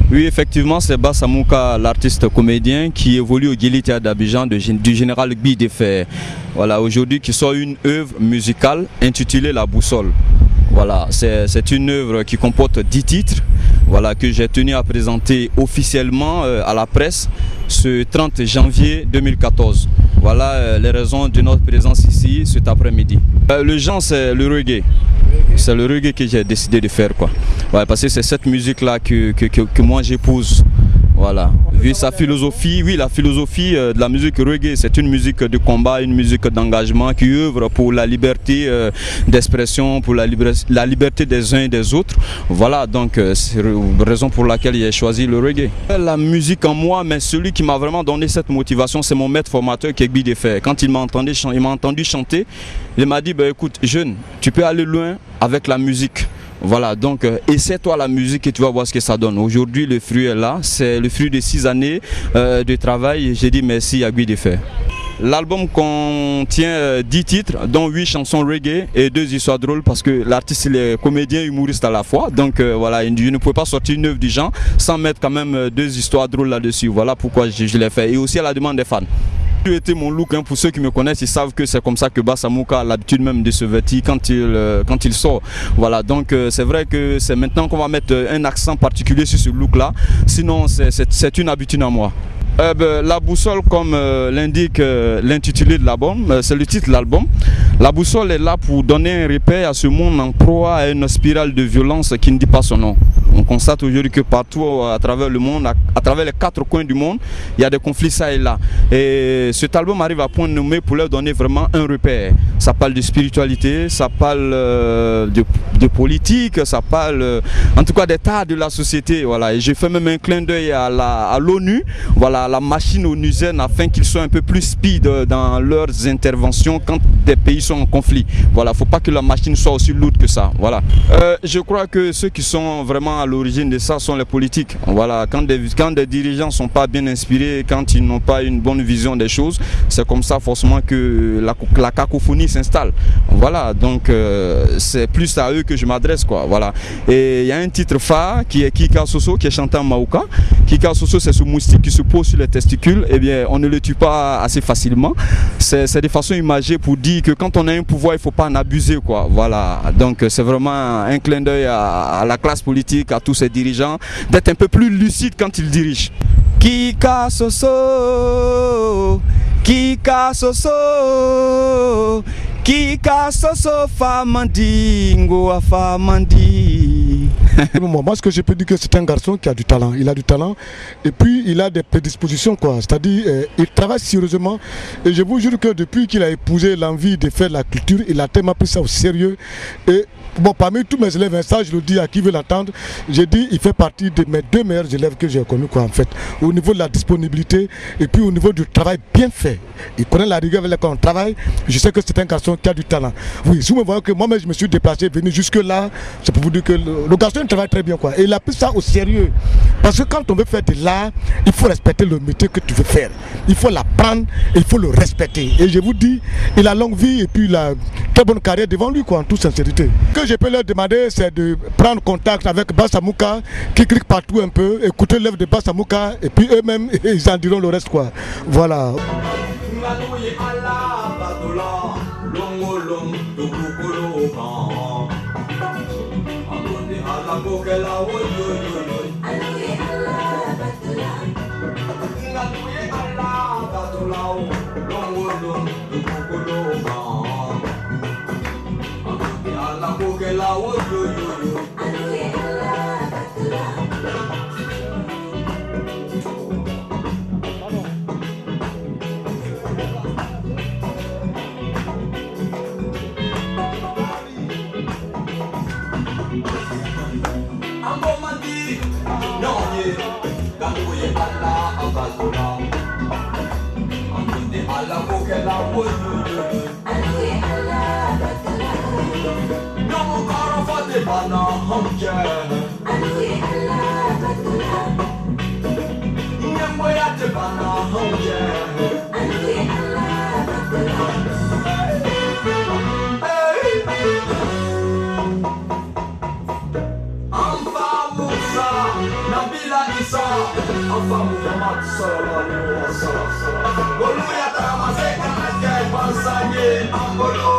Oui, effectivement, c'est Bassa Mouka, l'artiste comédien qui évolue au Guili Théâtre d'Abidjan du général Gbi Défer. Voilà, aujourd'hui qui sort une œuvre musicale intitulée La Boussole. Voilà, c'est une œuvre qui comporte 10 titres, voilà, que j'ai tenu à présenter officiellement à la presse ce 30 janvier 2014. Voilà les raisons de notre présence ici cet après-midi. Le genre, c'est le reggae. C'est le reggae que j'ai décidé de faire, quoi. Ouais, parce que c'est cette musique-là que moi j'épouse. Voilà. Vu sa philosophie, oui, la philosophie de la musique reggae, c'est une musique de combat, une musique d'engagement qui œuvre pour la liberté d'expression, pour la liberté des uns et des autres. Voilà, donc c'est la raison pour laquelle j'ai choisi le reggae. La musique en moi, mais celui qui m'a vraiment donné cette motivation, c'est mon maître formateur qui est Gbi Défer. Quand il m'a entendu chanter, il m'a dit, bah, écoute, jeune, tu peux aller loin avec la musique. Voilà, donc essaie-toi la musique et tu vas voir ce que ça donne. Aujourd'hui, le fruit est là, c'est le fruit de 6 années de travail et j'ai dit merci à Gbi Défer. L'album contient 10 titres, dont 8 chansons reggae et 2 histoires drôles parce que l'artiste il est comédien humoriste à la fois. Donc voilà, je ne pouvais pas sortir une œuvre du genre sans mettre quand même 2 histoires drôles là-dessus. Voilà pourquoi je l'ai fait et aussi à la demande des fans. Été mon look, hein, pour ceux qui me connaissent, ils savent que c'est comme ça que Bassa Mouka a l'habitude même de se vêtir quand il sort. Voilà, donc c'est vrai que c'est maintenant qu'on va mettre un accent particulier sur ce look là, sinon c'est une habitude à moi. La boussole, comme l'indique l'intitulé de l'album, c'est le titre de l'album. La boussole est là pour donner un repère à ce monde en proie à une spirale de violence qui ne dit pas son nom. On constate aujourd'hui que partout à travers le monde, à travers les 4 coins du monde, il y a des conflits ça et là. Et cet album arrive à point nommé pour leur donner vraiment un repère. Ça parle de spiritualité, ça parle de politique, ça parle en tout cas des tas de la société. Voilà. Et j'ai fait même un clin d'œil à l'ONU, voilà, la machine onusienne, afin qu'ils soient un peu plus speed dans leurs interventions quand des pays sont en conflit. Voilà, faut pas que la machine soit aussi lourde que ça. Voilà. Je crois que ceux qui sont vraiment à l'origine de ça sont les politiques. Voilà, quand des dirigeants sont pas bien inspirés, quand ils n'ont pas une bonne vision des choses, c'est comme ça forcément que la cacophonie s'installe. Voilà, donc c'est plus à eux que je m'adresse, quoi. Voilà. Et il y a un titre phare qui est Kika Soso, qui est chanté en Maouka. Kika Soso, c'est ce moustique qui se pose sur les testicules. Eh bien, on ne le tue pas assez facilement. C'est de façon imagée pour dire que quand on a un pouvoir, il ne faut pas en abuser, quoi. Voilà, donc c'est vraiment un clin d'œil à la classe politique, à tous ces dirigeants, d'être un peu plus lucide quand ils dirigent. Kika Soso, Kika Soso, Kika Soso famandi, ngoa famandi. Moi, ce que je peux dire, que c'est un garçon qui a du talent. Il a du talent et puis il a des prédispositions, quoi. C'est-à-dire, il travaille sérieusement. Et je vous jure que depuis qu'il a épousé l'envie de faire la culture, il a tellement pris ça au sérieux. Et bon, parmi tous mes élèves, ça, je le dis à qui veut l'entendre, j'ai dit, il fait partie de mes 2 meilleurs élèves que j'ai connus, quoi, en fait. Au niveau de la disponibilité et puis au niveau du travail bien fait. Il connaît la rigueur avec laquelle on travaille. Je sais que c'est un garçon qui a du talent. Oui, si vous me voyez que moi-même, je me suis déplacé, venu jusque-là, c'est pour vous dire que le garçon travaille très bien, quoi. Et il a pris ça au sérieux. Parce que quand on veut faire de l'art, il faut respecter le métier que tu veux faire. Il faut l'apprendre et il faut le respecter. Et je vous dis, il a longue vie et puis il a très bonne carrière devant lui, quoi, en toute sincérité. Ce que je peux leur demander, c'est de prendre contact avec Bassa Mouka, qui clique partout un peu, écouter l'œuvre de Bassa Mouka et puis eux-mêmes, ils en diront le reste, quoi. Voilà. Alpha Muhammad sallallahu alaihi wasallam. Bolu ya taramazeka ake pansanye ambolo.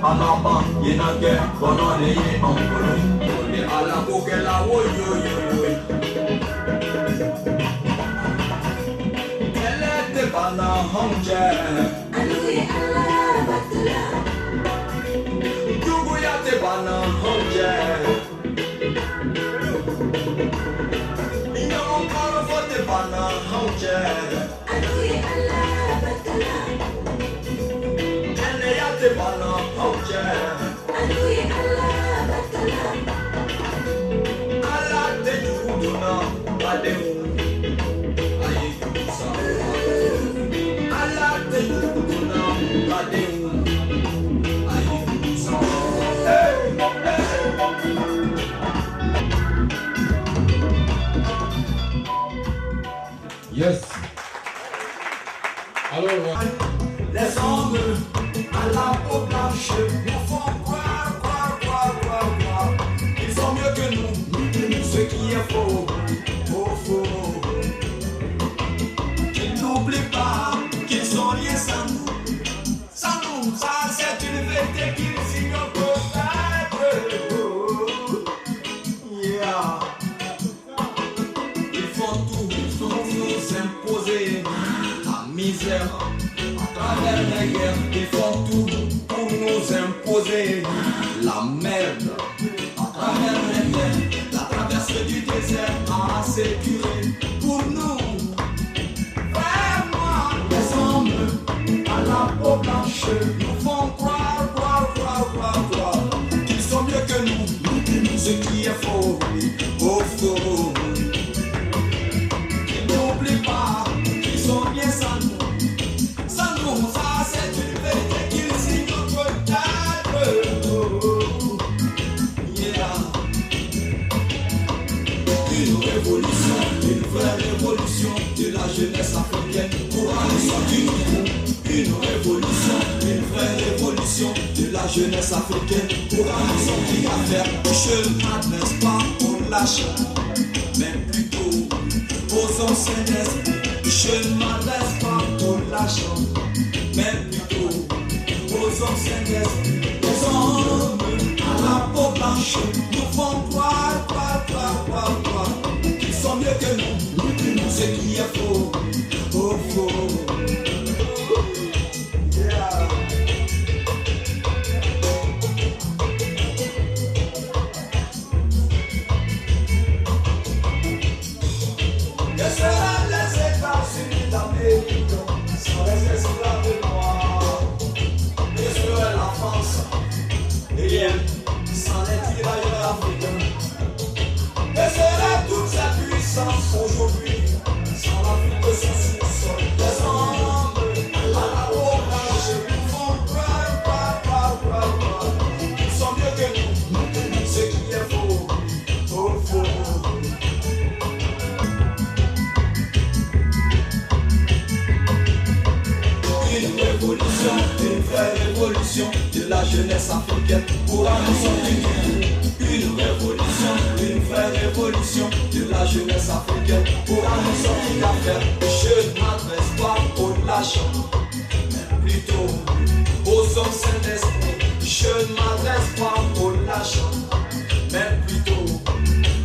Alaba, yenage, bonone ye onkolo, one alabo ke la wo yo yo yo. Ele te bana honje, aluye Allah batula. Jugu ya te bana honje. Inyo onkolo fo te bana honje, aluye Allah batula. Ele ya te bana. Yes. Alors, les hommes à la peau blanche nous font croire. Ils sont mieux que nous, ce qui est faux, faux. Qu'ils n'oublient pas qu'ils sont liés sans nous. Sans nous, ça c'est une vérité qu'ils ignorent peut-être. Yeah. Ils font tout pour nous imposer la misère. À travers les guerres, ils font tout pour nous imposer la merde. À travers les guerres, la traversée du désert a assuré pour nous. Vraiment, les hommes à la peau blanche nous font croire qu'ils sont mieux que nous, ce qui est faux, faux. Qu'ils n'oublient pas qu'ils sont bien sans nous. Ça c'est une vérité qu'ils ignorent peut-être. Yeah. Une révolution, une vraie révolution de la jeunesse africaine pourra nous sortir du trou. Une révolution, une vraie révolution de la jeunesse africaine pourra nous sortir d'affaires. Je ne m'adresse pas aux lâches, mais plutôt aux anciens esprits. Je ne m'adresse pas aux lâches, mais plutôt aux anciens esprits. Les hommes à la peau blanche nous font croire qu'ils sont mieux que nous, ce qui est faux, faux. Yeah. Que seraient les États-Unis d'Amérique sans les esclaves noirs? Que serait la France et sans les tirailleurs africains? Que seraient toutes ces puissances aujourd'hui sans l'Afrique de son sous-sol? Les hommes à la peau blanche nous font croire qu'ils sont mieux que nous, ce qui est faux, faux. Une révolution, une vraie révolution de la jeunesse africaine pourra nous sortir du trou. Une révolution, une vraie révolution de la jeunesse africaine pourra nous sortir d'affaires. Je ne m'adresse pas aux lâches, mais plutôt aux anciens d'esprit. Je ne m'adresse pas aux lâches, mais plutôt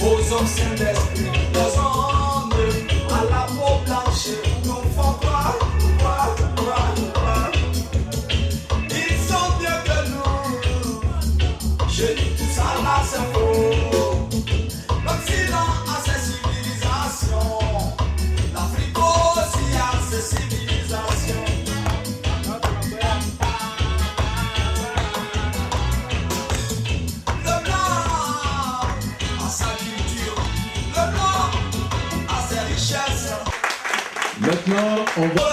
aux anciens d'esprit. Les hommes à la peau blanche nous font croire. Ils sont mieux que nous. Je dis tout ça là, c'est faux. L'Occident a ses civilisations. L'Afrique aussi a ses civilisations. Maintenant, on va...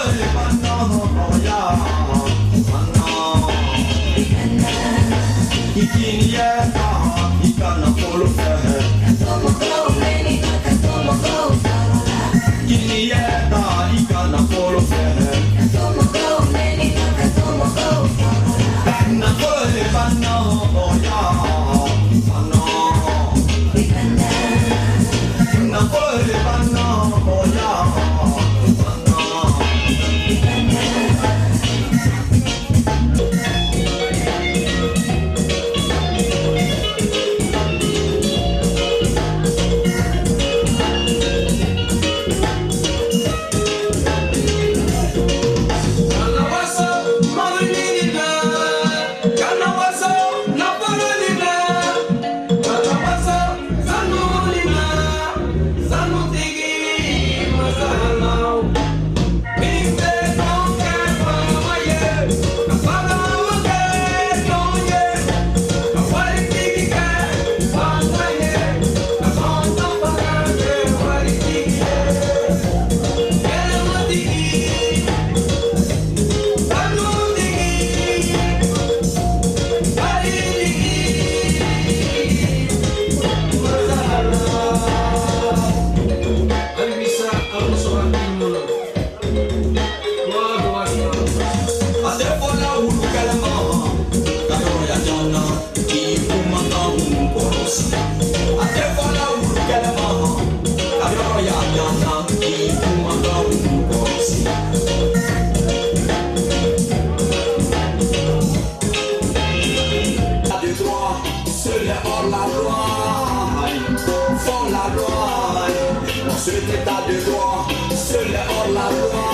Cet état de droit, seul est hors la loi,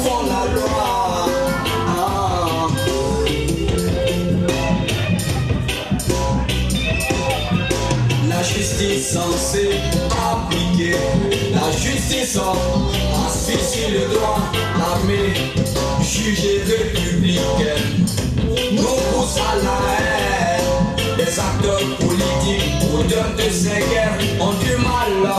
font la loi. La justice censée appliquer, la justice asphyxie le droit, l'armée jugée républicaine nous pousse à la haine. Les acteurs politiques, auteurs de ces guerres, ont du mal à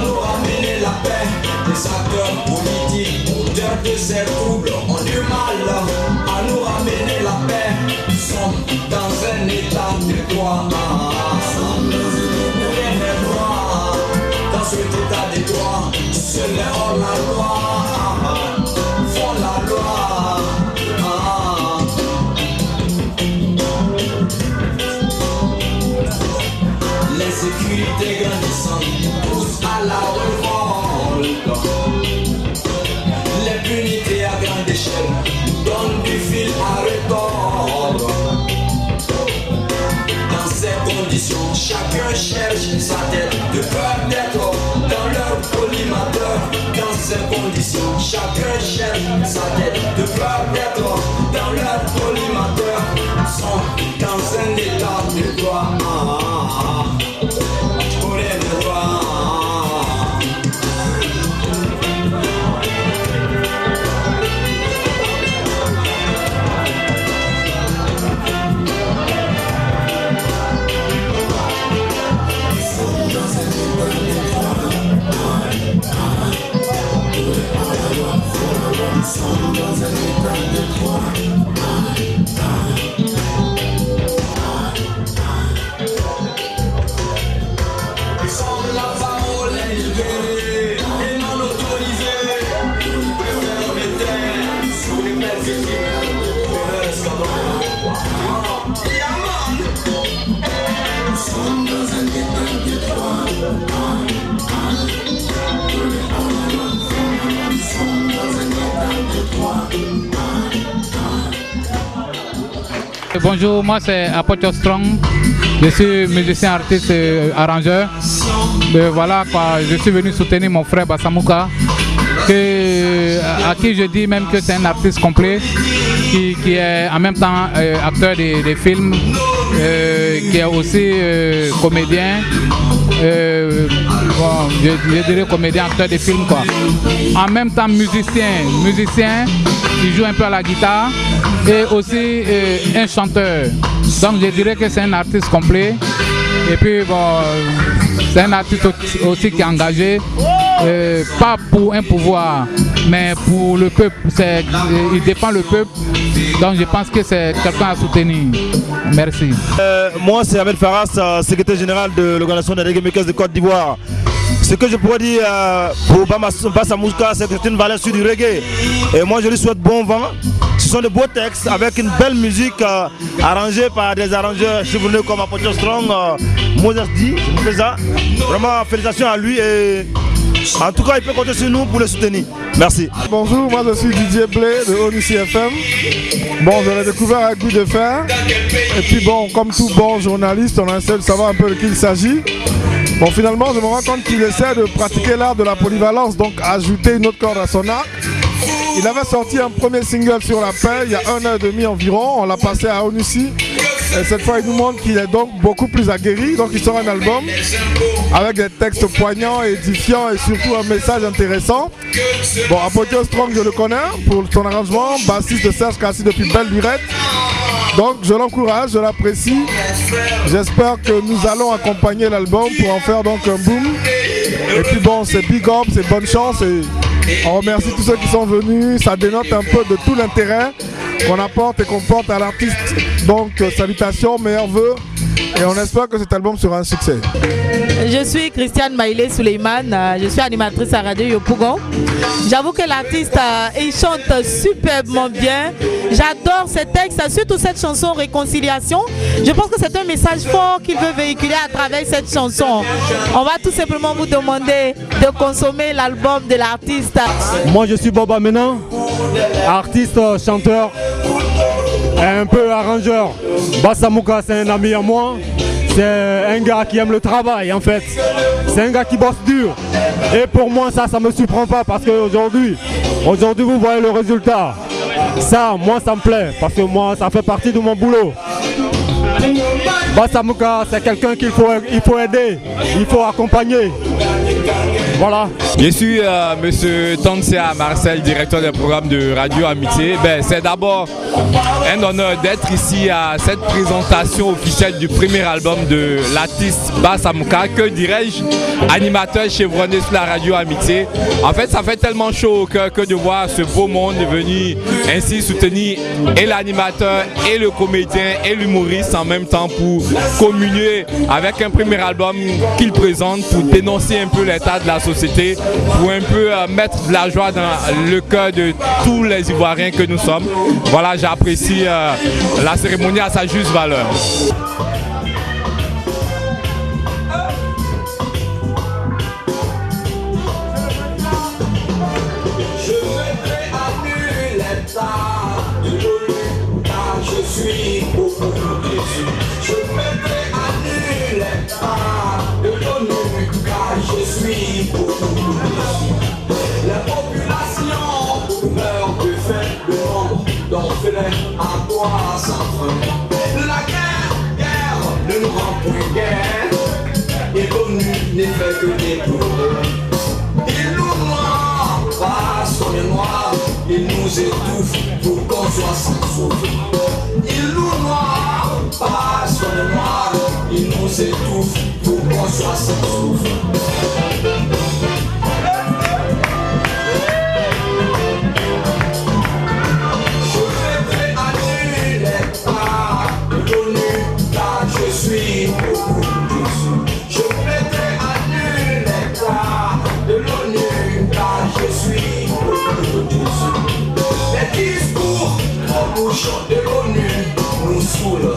nous ramener la paix. Les acteurs politiques, auteurs de ces troubles, ont du mal à nous ramener la paix. Nous sommes dans un état de droit. Dans cet état de droit, seul est hors la loi, font la loi. L'insécurité grandissante pousse à la révolte. L'impunité à grande échelle donne du fil à retordre. Dans ces conditions, chacun cherche sa tête de peur d'être dans leur collimateur. Dans ces conditions, chacun cherche sa tête de peur d'être dans leur collimateur. Nous sommes dans un état de droit. Bonjour, moi c'est Apocho Strong, je suis musicien, artiste, arrangeur. Voilà quoi, je suis venu soutenir mon frère Bassamouka, à qui je dis même que c'est un artiste complet, qui est en même temps acteur des films, qui est aussi comédien, bon, je dirais comédien, acteur des films quoi. En même temps musicien, qui joue un peu à la guitare et aussi un chanteur. Donc je dirais que c'est un artiste complet. Et puis bon, c'est un artiste aussi qui est engagé pas pour un pouvoir, mais pour le peuple. Il défend le peuple, donc je pense que c'est quelqu'un à soutenir. Merci. Moi, c'est Ahmed Faras, secrétaire général de l'organisation des Reggae Makers de Côte d'Ivoire. Ce que je pourrais dire pour Bassa Mouka, c'est que c'est une valeur sûre du reggae. Et moi, je lui souhaite bon vent. Ce sont de beaux textes avec une belle musique arrangée par des arrangeurs chevronnés comme Apothios Strong, Moses D. Je fais ça. Vraiment, félicitations à lui. Et en tout cas, il peut compter sur nous pour le soutenir. Merci. Bonjour, moi je suis Didier Blé de Onussi FM. Bon, je l'ai découvert avec Goût de Fer. Et puis bon, comme tout bon journaliste, on essaie de savoir un peu de qui il s'agit. Bon, finalement, je me rends compte qu'il essaie de pratiquer l'art de la polyvalence, donc ajouter une autre corde à son arc. Il avait sorti un premier single sur la paix il y a 1 an et demi environ. On l'a passé à Onussi. Et cette fois, il nous montre qu'il est donc beaucoup plus aguerri. Donc, il sort un album avec des textes poignants, édifiants et surtout un message intéressant. Bon, Apothios Strong, je le connais pour son arrangement. Bassiste de Serge Cassi depuis belle lurette. Donc, je l'encourage, je l'apprécie. J'espère que nous allons accompagner l'album pour en faire donc un boom. Et puis bon, c'est big up, c'est bonne chance. Et on remercie tous ceux qui sont venus. Ça dénote un peu de tout l'intérêt qu'on apporte et qu'on porte à l'artiste. Donc salutations, meilleurs vœux et on espère que cet album sera un succès. Je suis Christiane Maïlé Suleiman, je suis animatrice à Radio Yopougon. J'avoue que l'artiste, il chante superbement bien. J'adore ses textes, surtout cette chanson Réconciliation. Je pense que c'est un message fort qu'il veut véhiculer à travers cette chanson. On va tout simplement vous demander de consommer l'album de l'artiste. Moi je suis Bob Amena, artiste, chanteur, un peu arrangeur. Bassa Mouka, c'est un ami à moi. C'est un gars qui aime le travail en fait. C'est un gars qui bosse dur. Et pour moi ça me surprend pas parce qu'aujourd'hui vous voyez le résultat. Ça, moi ça me plaît parce que moi ça fait partie de mon boulot. Bassa Mouka, c'est quelqu'un qu'il faut aider, il faut accompagner. Voilà. Je suis monsieur Tansia Marcel, directeur des programmes de Radio Amitié. C'est d'abord un honneur d'être ici à cette présentation officielle du premier album de l'artiste Bassa Mouka, que dirais-je, animateur chevronné sur la Radio Amitié. En fait, ça fait tellement chaud au cœur que de voir ce beau monde venir ainsi soutenir et l'animateur et le comédien et l'humoriste en même temps pour communier avec un premier album qu'il présente pour dénoncer un peu l'état de la société, pour un peu mettre de la joie dans le cœur de tous les Ivoiriens que nous sommes. Voilà, j'apprécie la cérémonie à sa juste valeur. À toi sans fin. La guerre ne nous rend plus guerre. Et l'ONU n'est fait que déplorer. Il nous noie parce qu'on est noir. Il nous étouffe pour qu'on soit sans souffle. Il nous noie parce qu'on est noir. Il nous étouffe pour qu'on soit sans souffle. De l'ONU nous saoulent.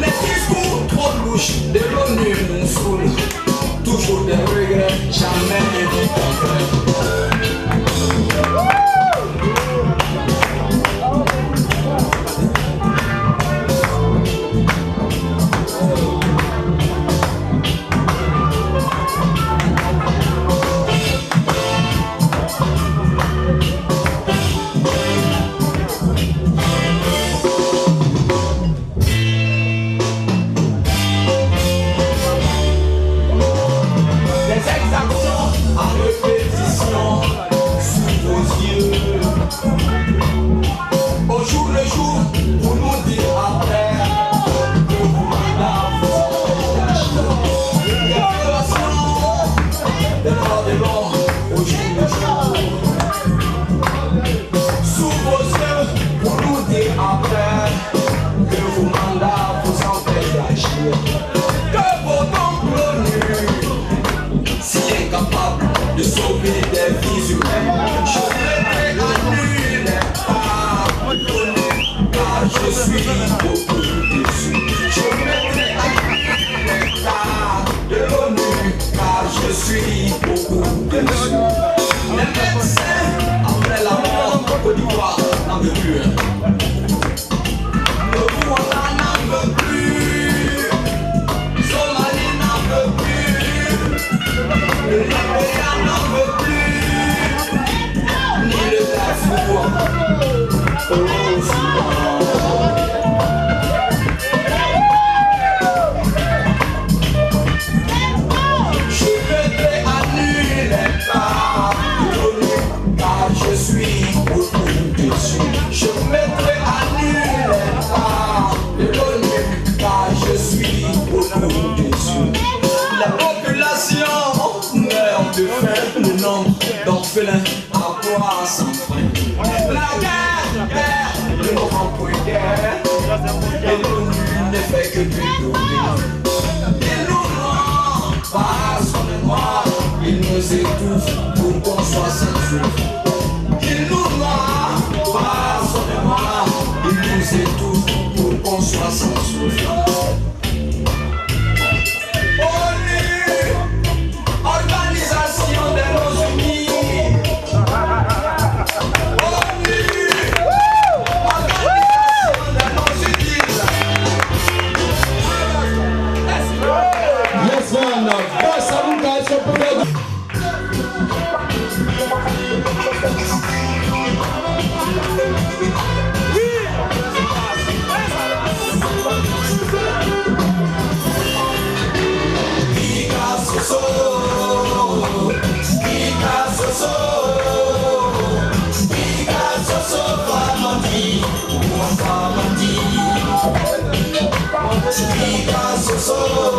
Les discours trop louches de l'ONU nous saoulent. Toujours des regrets, jamais du contraire. de sauver des vies humaines. Je mettrai à nu les pas car je suis beaucoup déçu. Je mettrai à nu les pas de l'ONU car je suis beaucoup déçu. Les médecins, après la mort en Côte d'Ivoire, n'en veulent plus. Le Rwanda n'en veut plus. Somalie n'en veut plus. Le Libéria n'en veut plus. Ni le Darfour. Au Soudan. Je mettrai à nu les pas de l'ONU car je suis beaucoup déçu. Je mettrai à nu les pas de l'ONU car je suis beaucoup déçu. La population meurt de faim, le nombre d'orphelins à quoi sans fin. La guerre, le moment pour une guerre, et l'ONU ne fait que plutôt. Il nous rend par son mémoire, il nous étouffe pour qu'on soit sans souffle. Il nous rend par son mémoire, il nous étouffe pour qu'on soit sans souffle. ONU, Organisation des Nations Unies. ONU, Organisation des Nations Unies. Yes, man. Boss Amuka, est-ce qu'on peut faire Picasso,